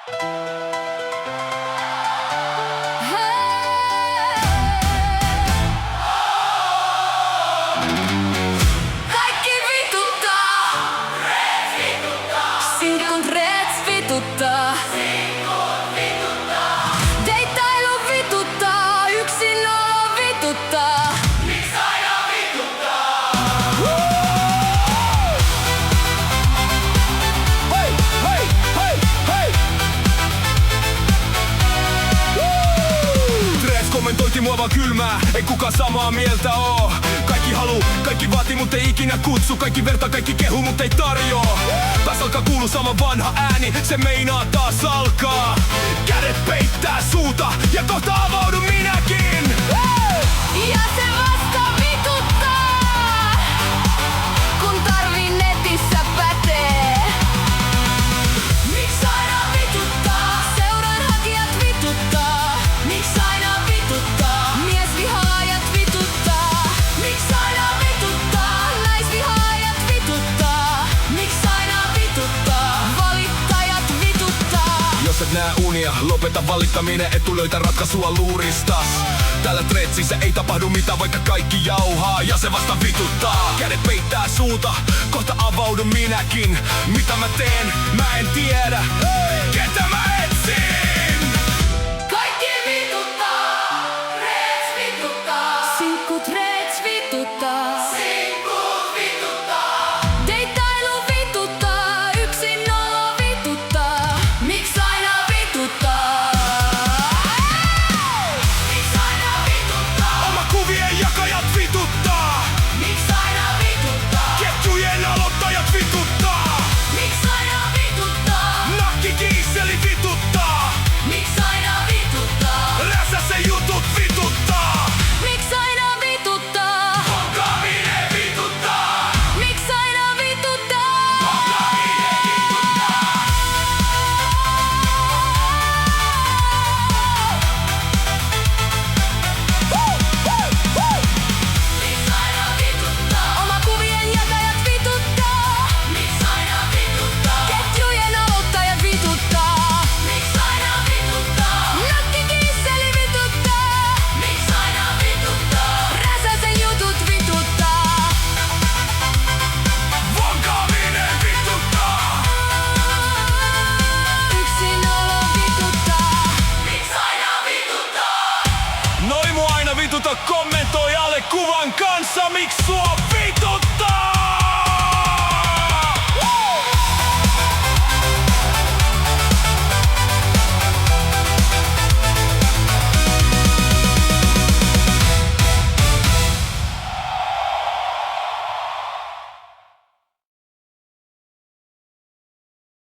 Kaikki vituttaa. Sinkut rets vituttaa. Deittailu vituttaa. Yksinolo vituttaa. Miks aina vituttaa? Hei, hei, hei, hei! Trees kommentointi mua vaan kylmää, ei kukaan samaa mieltä oo. Kaikki haluu, kaikki vaatii, mut ei ikinä kutsu. Kaikki verta, kaikki kehu, mut ei tarjoa. Taas alkaa kuulu sama vanha ääni, se meinaa taas alkaa. Kädet peittää suuta ja kohta avaudun minäkin. Ja se vasta vituttaa, kun tarvii netissä pätee. Miks aina vituttaa? Seuranhakijat vituttaa. Miks aina vituttaa? Miesvihaajat vituttaa. Miks aina vituttaa? Naisvihaajat vituttaa. Miks aina vituttaa? Valittajat vituttaa. Jos et näe unia, lopeta valittaminen, et tuu löytää ratkaisua luuristas. Täällä tretsissä ei tapahdu mitään, vaikka kaikki jauhaa, ja se vasta vituttaa. Kädet peittää suuta, kohta avaudun minäkin. Mitä mä teen, mä en tiedä. Ketä mä etsin? Kaikki vituttaa. Rets vituttaa. Sinkut rets vituttaa. Sinkut vituttaa. Deittailu vituttaa. Yksinolo vituttaa. Miks aina vituttaa? Miks aina vituttaa? Oma kuvien jakajat vituttaa. Miks aina vituttaa? Ketjujen aloittajat vituttaa. Miks aina vituttaa? Nakkikiisseli vituttaa. Miks aina vituttaa? Räsäsen jutut vituttaa. Miks aina vituttaa? Honkaaminen vituttaa. Miks aina vituttaa? Honkaaminen vituttaa. Miks aina vituttaa? Oma kuvien jakajat vituttaa. Miks aina vituttaa? Ketjujen aloittajat vituttaa. Miks aina vituttaa? Nakkikiisseli vituttaa. Miks aina vituttaa? Räsäsen jutut vituttaa. Vonkaaminen vituttaa. Yksinolo vituttaa. Miks aina vituttaa? Noi mua aina vituta, kommentoi alle kuvan kanssa, miksi sua